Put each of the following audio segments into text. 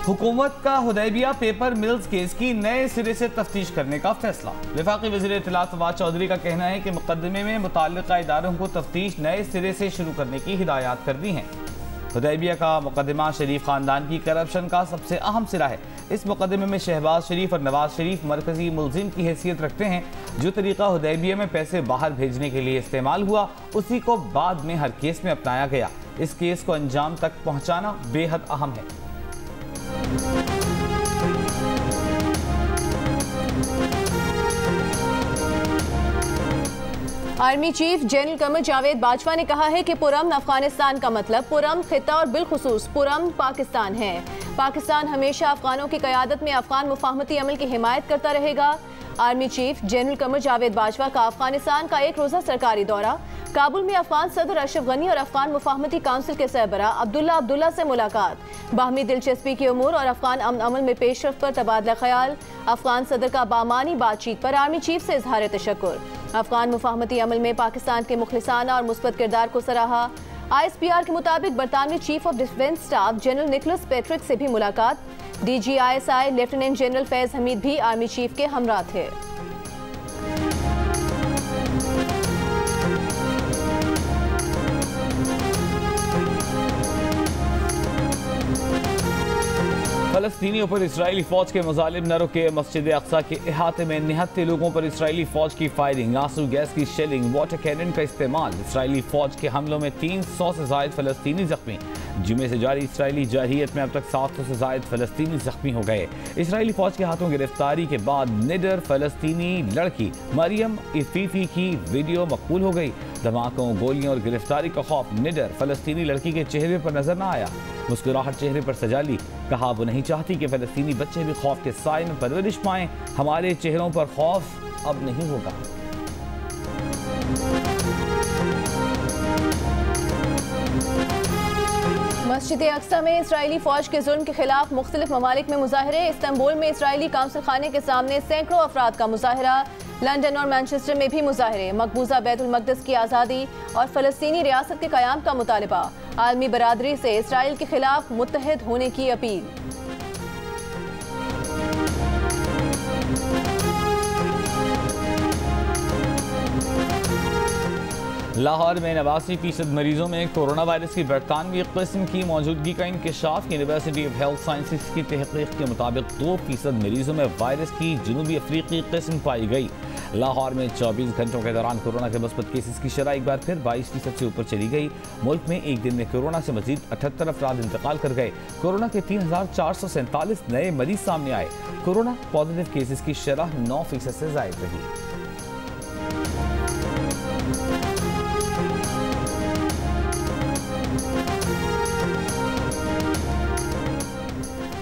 हुकूमत का Hudaibiya paper mills case की नए सिरे से तफ्तीश करने का फैसला। वफाकी वज़ीर इत्तलात फवाद चौधरी का कहना है कि मुकदमे में मुताल्लिका इदारों को तफ्तीश नए सिरे से शुरू करने की हिदायत कर दी हैं। हुदैबिया का मुकदमा शरीफ खानदान की करप्शन का सबसे अहम सिरा है। इस मुकदमे में शहबाज शरीफ और नवाज शरीफ मरकजी मुलजिम की हैसियत रखते हैं। जो तरीका हुदैबिया में पैसे बाहर भेजने के लिए इस्तेमाल हुआ, उसी को बाद में हर केस में अपनाया गया। इस केस को अंजाम तक पहुंचाना बेहद अहम है। Army chief general Qamar Javed Bajwa ने कहा है कि पुरअमन अफगानिस्तान का मतलब पुरअमन खिता और बिलखुसूस पुरअमन पाकिस्तान है। पाकिस्तान हमेशा अफगानों की क़यादत में अफगान मुफाहमती अमल की हिमायत करता रहेगा। Army chief general Qamar Javed Bajwa का अफगानिस्तान का एक रोज़ा सरकारी दौरा। काबुल में अफगान सदर अशरफ गनी और अफगान मुफाहमती काउंसिल के सरबरा अब्दुल्ला से मुलाकात। बाहमी दिलचस्पी के उमूर और अफगान अमन अमल में पेशरफ्त पर तबादला ख्याल। अफगान सदर का बामानी बातचीत पर आर्मी चीफ से इजहार तशक्कुर। अफगान मुफाहमती अमल में पाकिस्तान के मुखलिसाना और मुस्बत किरदार को सराहा। ISPR के मुताबिक बरतानवी chief of defence staff general Nicholas Patrick से भी मुलाकात। DGISI lieutenant general Faiz Hameed भी आर्मी चीफ के हमरा थे। फलस्तीनियों पर इसराइली फौज के मजालिम न रुके। मस्जिद अक्सा के अहाते में निहत्ते लोगों पर इसराइली फौज की फायरिंग, आंसू गैस की शेलिंग, वाटर कैनन का इस्तेमाल। इसराइली फौज के हमलों में 300 से जायद फलस्तीनी जख्मी। जुमे से जारी इसराइली जारहियत में अब तक 700 से जायद फलस्तीनी जख्मी हो गए। इसराइली फौज के हाथों गिरफ्तारी के बाद निडर फलस्तीनी लड़की मरियम इफीफी की वीडियो मकबूल हो गई। धमाकों, गोलियों और गिरफ्तारी का खौफ निडर फलस्तीनी लड़की के चेहरे पर नजर न आया। मुस्कुराहट चेहरे पर सजा ली। कहा, वो नहीं चाहती कि फलस्तीनी बच्चे भी खौफ के साए में परवरिश पाएं। हमारे चेहरों पर खौफ अब नहीं होगा। मस्जिद अक्सा में इसराइली फौज के जुल्म के खिलाफ मुख्तलिफ ममालिक में मुजाहरे। इस्तांबुल में इसराइली काउंसिल खाने के सामने सैकड़ों अफराद का मुजाहरा। लंदन और मैनचेस्टर में भी मुजाहरे। मकबूजा बैतुल मक़दस की आज़ादी और फ़लस्तीनी रियासत के क़याम का मुतालबा। आलमी बरादरी से इसराइल के खिलाफ मुत्तहिद होने की अपील। लाहौर में 89% मरीजों में कोरोना वायरस की बरतानवी किस्म की मौजूदगी का इंकशाफ। यूनिवर्सिटी ऑफ हेल्थ साइंसेज की तहकीक के मुताबिक 2% मरीजों में वायरस की जनूबी अफ्रीकी किस्म पाई गई। लाहौर में 24 घंटों के दौरान कोरोना के मुस्बत केसेस की शरह एक बार फिर 22% से ऊपर चली गई। मुल्क में एक दिन में कोरोना से मजीद 78 अफराद इंतकाल कर गए। कोरोना के 3447 नए मरीज सामने आए। कोरोना पॉजिटिव केसेस की शरह 9% से जायद रही।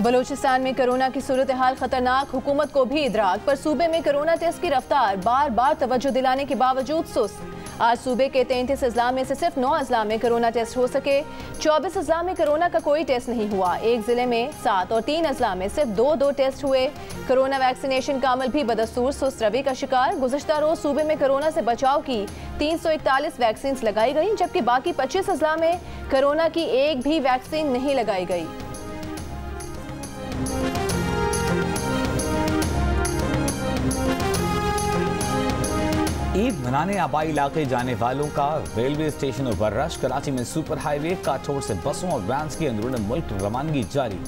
बलूचिस्तान में कोरोना की सूरत हाल खतरनाक। हुकूमत को भी इदराक, पर सूबे में कोरोना टेस्ट की रफ्तार बार बार तवज्जो दिलाने के बावजूद सुस्त। आज सूबे के 33 अजला में से सिर्फ 9 अजला में कोरोना टेस्ट हो सके। 24 अजला में कोरोना का कोई टेस्ट नहीं हुआ। एक जिले में 7 और 3 अजला में सिर्फ 2 टेस्ट हुए। कोरोना वैक्सीनेशन का अमल भी बदस्तूर सुस्त रवि का शिकार। गुज़श्ता रोज सूबे में कोरोना से बचाव की 341 वैक्सीन लगाई गई, जबकि बाकी 25 अजला में कोरोना की एक भी वैक्सीन नहीं लगाई गई। ईद मनाने आबाई इलाके जाने वालों का रेलवे स्टेशनों पर रश। कराची में सुपर हाईवे काठौड़ से बसों और वैन्स की अंदरूनी मुल्क रवानगी जारी।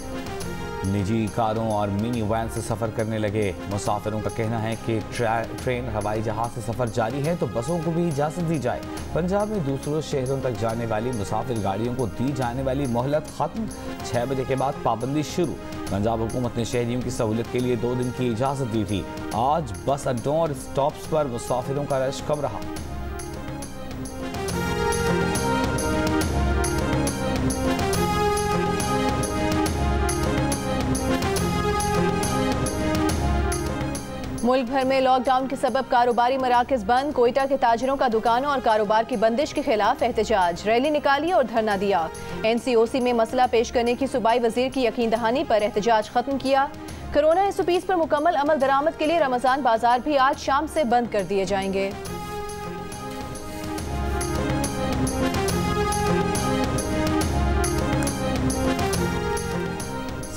निजी कारों और मिनी वैन से सफ़र करने लगे मुसाफिरों का कहना है कि ट्रेन, हवाई जहाज से सफ़र जारी है तो बसों को भी इजाज़त दी जाए। पंजाब में दूसरों शहरों तक जाने वाली मुसाफिर गाड़ियों को दी जाने वाली मोहलत ख़त्म। 6 बजे के बाद पाबंदी शुरू। पंजाब हुकूमत ने शहरियों की सहूलत के लिए 2 दिन की इजाज़त दी थी। आज बस अड्डों और स्टॉप्स पर मुसाफिरों का रश कम रहा। मुल्क भर में लॉकडाउन के सबब कारोबारी मराकज बंद। कोयटा के ताजिरों का दुकानों और कारोबार की बंदिश के खिलाफ एहतजाज। रैली निकाली और धरना दिया। NCOC में मसला पेश करने की सूबाई वजीर की यकीन दहानी पर एहतजाज खत्म किया। कोरोना SOPs पर मुकम्मल अमल दरामद के लिए रमजान बाजार भी आज शाम से बंद कर दिए जाएंगे।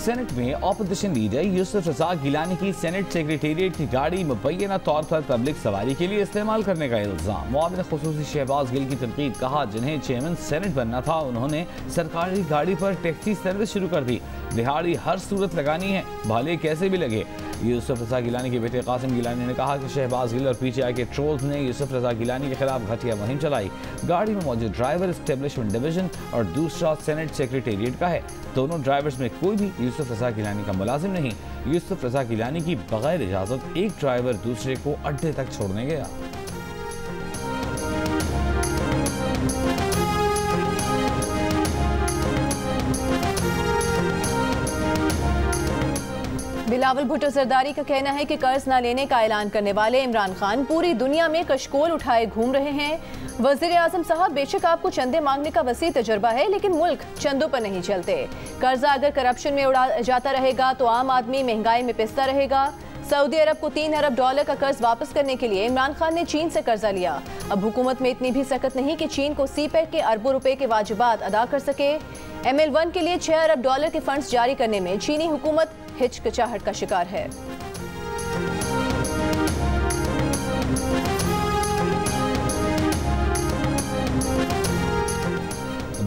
सेनेट में अपोजिशन लीडर यूसुफ रजा गिलानी की सेनेट सेक्रेटेरिएट की गाड़ी मुबैना तौर पर पब्लिक सवारी के लिए इस्तेमाल करने का इल्जाम। मुआविन खुसूसी शहबाज गिल की तनकीद, कहा जिन्हें चेयरमैन सेनेट बनना था उन्होंने सरकारी गाड़ी पर टैक्सी सर्विस शुरू कर दी। दिहाड़ी हर सूरत लगानी है, भले कैसे भी लगे। यूसुफ रजा गिलानी के बेटे कासिम गिलानी ने कहा कि शहबाज गिल और पीटीआई के ट्रोल्स ने यूसुफ रजा गिलानी के खिलाफ घटिया मुहिम चलाई। गाड़ी में मौजूद ड्राइवर एस्टेब्लिशमेंट डिवीजन और दूसरा सेनेट सेक्रेटेरिएट का है। दोनों ड्राइवर्स में कोई भी यूसुफ रजा गिलानी का मुलाजिम नहीं। यूसुफ रजा गिलानी की बगैर इजाजत एक ड्राइवर दूसरे को अड्डे तक छोड़ने गया। बिलावल भुट्टो जरदारी का कहना है कि कर्ज न लेने का ऐलान करने वाले इमरान खान पूरी दुनिया में कशकोल उठाए घूम रहे हैं। वजीर आजम साहब, बेशक आपको चंदे मांगने का वसी तजुर्बा है, लेकिन मुल्क चंदों पर नहीं चलते। कर्जा अगर करप्शन में उड़ा जाता रहेगा तो आम आदमी महंगाई में पिसता रहेगा। सऊदी अरब को 3 अरब डॉलर का कर्ज वापस करने के लिए इमरान खान ने चीन से कर्जा लिया। अब हुकूमत में इतनी भी सख्त नहीं कि चीन को सीपेक के अरबों रुपए के वाजिबात अदा कर सके। ML1 के लिए 6 अरब डॉलर के फंड्स जारी करने में चीनी हुकूमत हिचकिचाहट का शिकार है।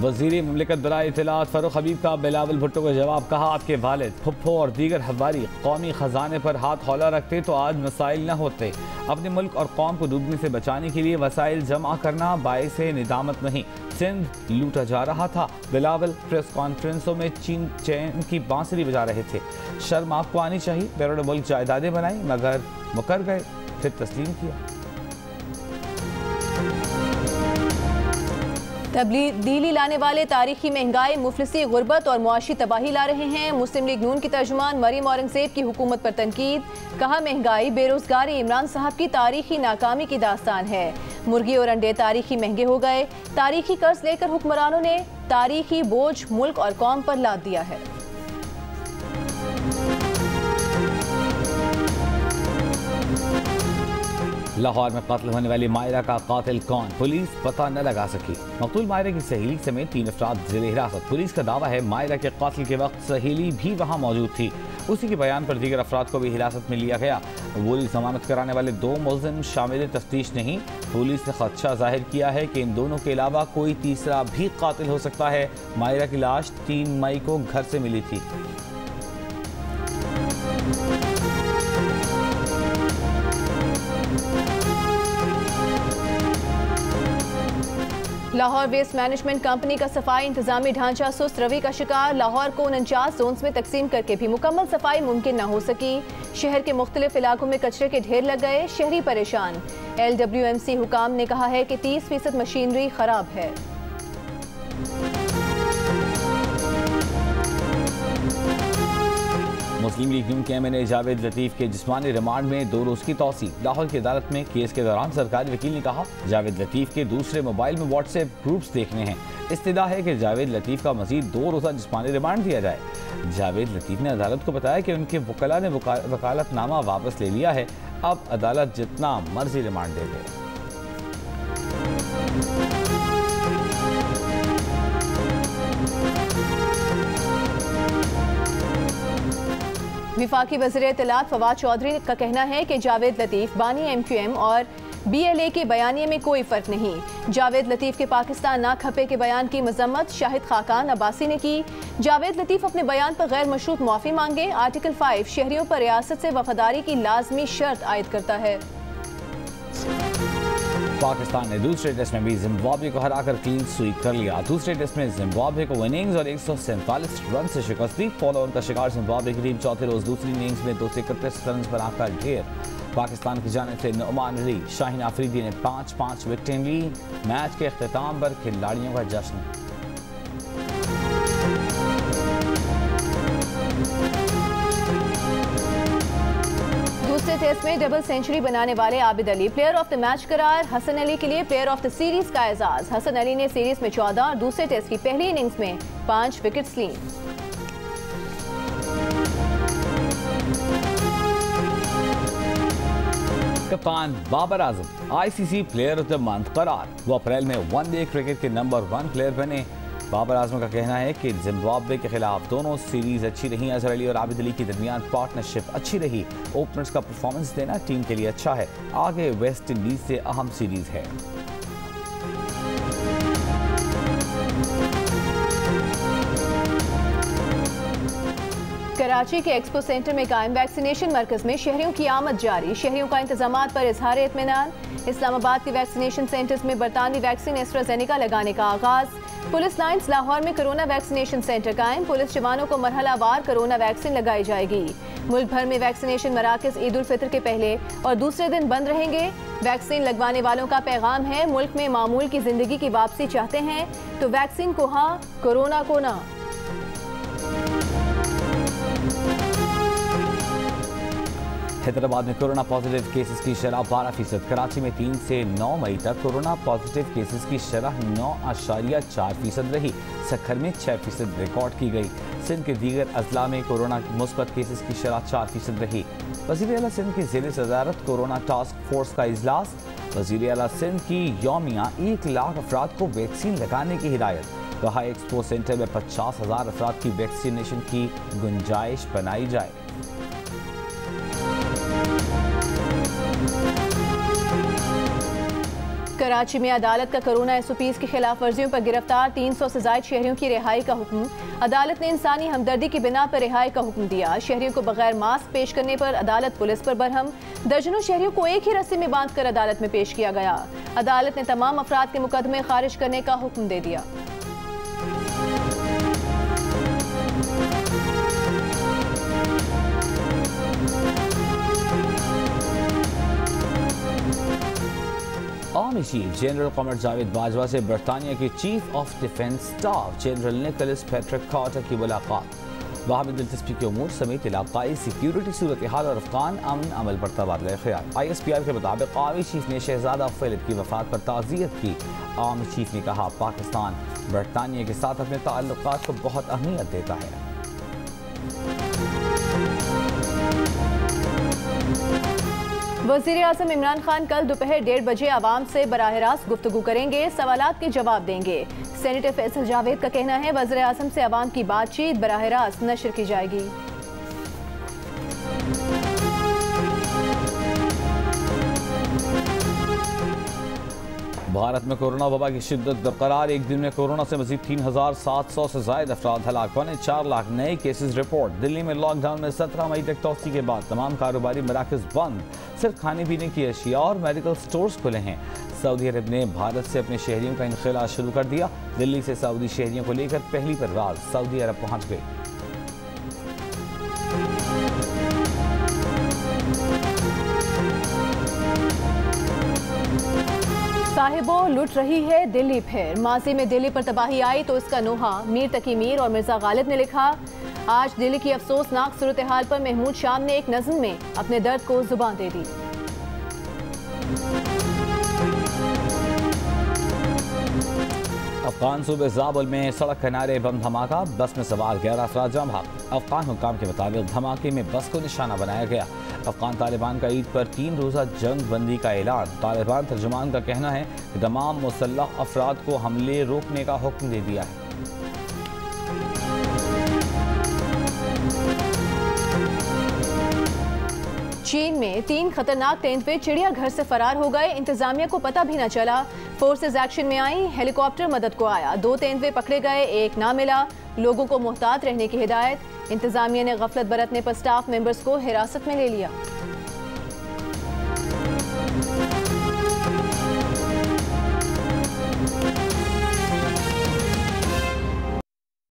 वज़ीर मुमलिकत बराए इत्तलात फ़ारूक हबीब का बिलावल भुट्टो का जवाब, कहा आपके वालिद, फुफ्फो और दीगर हवारी कौमी ख़जाने पर हाथ हौला रखते तो आज मसाइल न होते। अपने मुल्क और कौम को डूबने से बचाने के लिए वसाइल जमा करना बाइस निदामत नहीं। सिंध लूटा जा रहा था। बिलावल प्रेस कॉन्फ्रेंसों में चैन की बांसुरी बजा रहे थे। शर्म आपको आनी चाहिए। बैरून मुल्क जायदादें बनाई मगर मुकर गए, फिर तस्लीम किया। तब्दीली लाने वाले तारीखी महंगाई, मुफलिसी, गुर्बत और मुआशी तबाही ला रहे हैं। मुस्लिम लीग नून की तर्जुमान मरीम औरंगजेब की हुकूमत पर तनकीद, कहा महंगाई, बेरोजगारी इमरान साहब की तारीखी नाकामी की दास्तान है। मुर्गी और अंडे तारीखी महंगे हो गए। तारीखी कर्ज लेकर हुक्मरानों ने तारीखी बोझ मुल्क और कौम पर लाद दिया है। लाहौर में कत्ल होने वाली मायरा का कातिल कौन, पुलिस पता न लगा सकी। मकतूल मायरा की सहेली समेत 3 अफराद जेर हिरासत। पुलिस का दावा है मायरा के कातिल के वक्त सहेली भी वहां मौजूद थी। उसी के बयान पर दीगर अफराद को भी हिरासत में लिया गया। अबूरी जमानत कराने वाले 2 मुलजिम शामिल तफ्तीश नहीं। पुलिस ने खदशा जाहिर किया है कि इन दोनों के अलावा कोई तीसरा भी कातिल हो सकता है। मायरा की लाश 3 मई को घर से मिली थी। लाहौर वेस्ट मैनेजमेंट कंपनी का सफाई इंतजामी ढांचा सुस्त रवि का शिकार। लाहौर को 49 जोन्स में तकसीम करके भी मुकम्मल सफाई मुमकिन न हो सकी। शहर के मुख्तलिफ इलाकों में कचरे के ढेर लग गए, शहरी परेशान। LWMC हुकाम ने कहा है कि 30% मशीनरी खराब है। मुस्लिम लीग नून के MNA जावेद लतीफ के जिस्मानी रिमांड में 2 रोज की तौसी। लाहौर की अदालत में केस के दौरान सरकारी वकील ने कहा जावेद लतीफ के दूसरे मोबाइल में व्हाट्सएप ग्रुप्स देखने हैं। इस्तदा है कि जावेद लतीफ का मजीद 2 रोज़ा जिस्मानी रिमांड दिया जाए। जावेद लतीफ ने अदालत को बताया कि उनके वकला ने वकालतनामा वापस ले लिया है। अब अदालत जितना मर्जी रिमांड दे दे। विफाकी वज़ीर इत्तलात फवाद चौधरी का कहना है कि जावेद लतीफ बानी MQM और BLA के बयानिए में कोई फर्क नहीं। जावेद लतीफ के पाकिस्तान ना खपे के बयान की मजम्मत शाहिद खाकान अब्बासी ने की। जावेद लतीफ अपने बयान पर गैर मशरूत माफी मांगे। आर्टिकल 5 शहरियों पर रियासत से वफादारी की लाजमी शर्त आयद करता है। पाकिस्तान ने दूसरे टेस्ट में भी जिम्बाब्वे को हराकर क्लीन स्वीप कर लिया। दूसरे टेस्ट में जिम्बाब्वे को इनिंग्स और 147 रन से शिकस्त दी। फॉलो ऑन का शिकार जिम्बाब्वे की टीम चौथे रोज दूसरी इनिंग्स में 231 रन बनाकर ढेर। पाकिस्तान की जानिब से नुमान अली, शाहीन आफरीदी ने 5-5 विकेटें ली। मैच के अख्तिताम पर खिलाड़ियों का जश्न। दूसरे टेस्ट में डबल सेंचुरी बनाने वाले Abid Ali player of the match करार। हसन अली के लिए प्लेयर ऑफ द सीरीज का एजाज। हसन अली ने सीरीज में 14 और दूसरे टेस्ट की पहली इनिंग्स में 5 विकेट्स ली। कप्तान Babar Azam ICC player of the month करार। वो अप्रैल में वनडे क्रिकेट के नंबर 1 प्लेयर बने। बाबर आजम का कहना है कि जिम्बाब्वे के खिलाफ दोनों सीरीज अच्छी रही। अजहर अली और आबिद अली के दरमियान पार्टनरशिप अच्छी रही। ओपनर्स का परफॉर्मेंस देना टीम के लिए अच्छा है। आगे वेस्ट इंडीज से अहम सीरीज है। कराची के एक्सपो सेंटर में कायम वैक्सीनेशन मरकज में शहरियों की आमद जारी। शहरियों का इंतजामात पर इजहार इत्मीनान। इस्लामाबाद के वैक्सीनेशन सेंटर्स में बरतानवी वैक्सीन एस्ट्राजेनेका लगाने का आगाज। पुलिस लाइन्स लाहौर में कोरोना वैक्सीनेशन सेंटर कायम। पुलिस जवानों को मरहलावार कोरोना वैक्सीन लगाई जाएगी। मुल्क भर में वैक्सीनेशन मराकज ईद उल फितर के पहले और दूसरे दिन बंद रहेंगे। वैक्सीन लगवाने वालों का पैगाम है, मुल्क में मामूल की जिंदगी की वापसी चाहते हैं तो वैक्सीन को हाँ, कोरोना को ना। हैदराबाद में कोरोना पॉजिटिव केसेस की शरह 12%। कराची में 3 से 9 मई तक कोरोना पॉजिटिव केसेस की शरह 9.4% रही। सक्खर में 6% रिकॉर्ड की गई। सिंध के दीगर अजला में कोरोना मुस्बत केसेस की शरह 4% रही। वज़ीर आला सिंध की ज़ेर सदारत कोरोना टास्क फोर्स का इजलास। वज़ीर आला सिंध की यौमिया 1 लाख अफराद को वैक्सीन लगाने की हिदायत। कहा एक्सपो सेंटर में 50,000 अफराद की वैक्सीनेशन की गुंजाइश बनाई जाए। कराची में अदालत का कोरोना SOPs की खिलाफ वर्जियों पर गिरफ्तार 300 से ज्यादा शहरियों की रिहाई का हुक्म। अदालत ने इंसानी हमदर्दी की बिना पर रिहाई का हुक्म दिया। शहरियों को बगैर मास्क पेश करने पर अदालत पुलिस पर बरहम। दर्जनों शहरियों को एक ही रस्सी में बांधकर अदालत में पेश किया गया। अदालत ने तमाम अफराद के मुकदमे खारिज करने का हुक्म दे दिया। Army chief general Qamar Javed Bajwa से बरतानिया के chief of defence staff general Nicholas Patrick Carter की मुलाकात। वहाँ में दिलचस्पी के उमूर समेत इलाकाई सिक्योरिटी सूरत हाल और अफगान अमन अमल पर तबादला ख्याल। ISPR के मुताबिक आर्मी चीफ ने शहजादा फिलिप की वफात पर ताज़ियत की। आर्मी चीफ ने कहा पाकिस्तान बरतानिया के साथ अपने ताल्लुकात को बहुत अहमियत देता है। वज़ीर आज़म इमरान खान कल दोपहर 1:30 बजे आवाम से बराह रास्त गुफ्तगू करेंगे, सवालात के जवाब देंगे। सेनेटर फैसल जावेद का कहना है वज़ीर आज़म से आवाम की बातचीत बराह रास्त नशर की जाएगी। भारत में कोरोना वबा की शिद्दत बरकरार। एक दिन में कोरोना से मजीद 3,700 से ज्यादा अफराद हलाक। 4 लाख नए केसेस रिपोर्ट। दिल्ली में लॉकडाउन में 17 मई तक तोसी के बाद तमाम कारोबारी मराकज बंद। सिर्फ खाने पीने की अशिया और मेडिकल स्टोर्स खुले हैं। सऊदी अरब ने भारत से अपने शहरियों का इनखिला शुरू कर दिया। दिल्ली से सऊदी शहरियों को लेकर पहली परवाज सऊदी अरब पहुंच गई। साहिबो लुट रही है दिल्ली फिर। माजी में दिल्ली पर तबाही आई तो इसका नोहा मीर तकी मीर और मिर्जा गालिब ने लिखा। आज दिल्ली की अफसोसनाक सूरत हाल पर महमूद शाम ने एक नज़्म में अपने दर्द को जुबान दे दी। अफगान सूबे ज़ाबुल में सड़क किनारे बम धमाका। बस में सवार 11 अफराद जाम भाग। अफगान हुक्काम के मुताबिक धमाके में बस को निशाना बनाया गया। अफगान तालिबान का ईद पर 3 रोज़ा जंग बंदी का ऐलान। तालिबान तर्जुमान का कहना है कि तमाम मुसल्लह अफराद को हमले रोकने का हुक्म दे दिया है। चीन में 3 खतरनाक तेंदुए चिड़ियाघर से फरार हो गए। इंतजामिया को पता भी न चला। फोर्सेज एक्शन में आई, हेलीकॉप्टर मदद को आया। 2 तेंदुए पकड़े गए, 1 ना मिला। लोगों को मुहतात रहने की हिदायत। इंतजामिया ने गफलत बरतने पर स्टाफ मेंबर्स को हिरासत में ले लिया।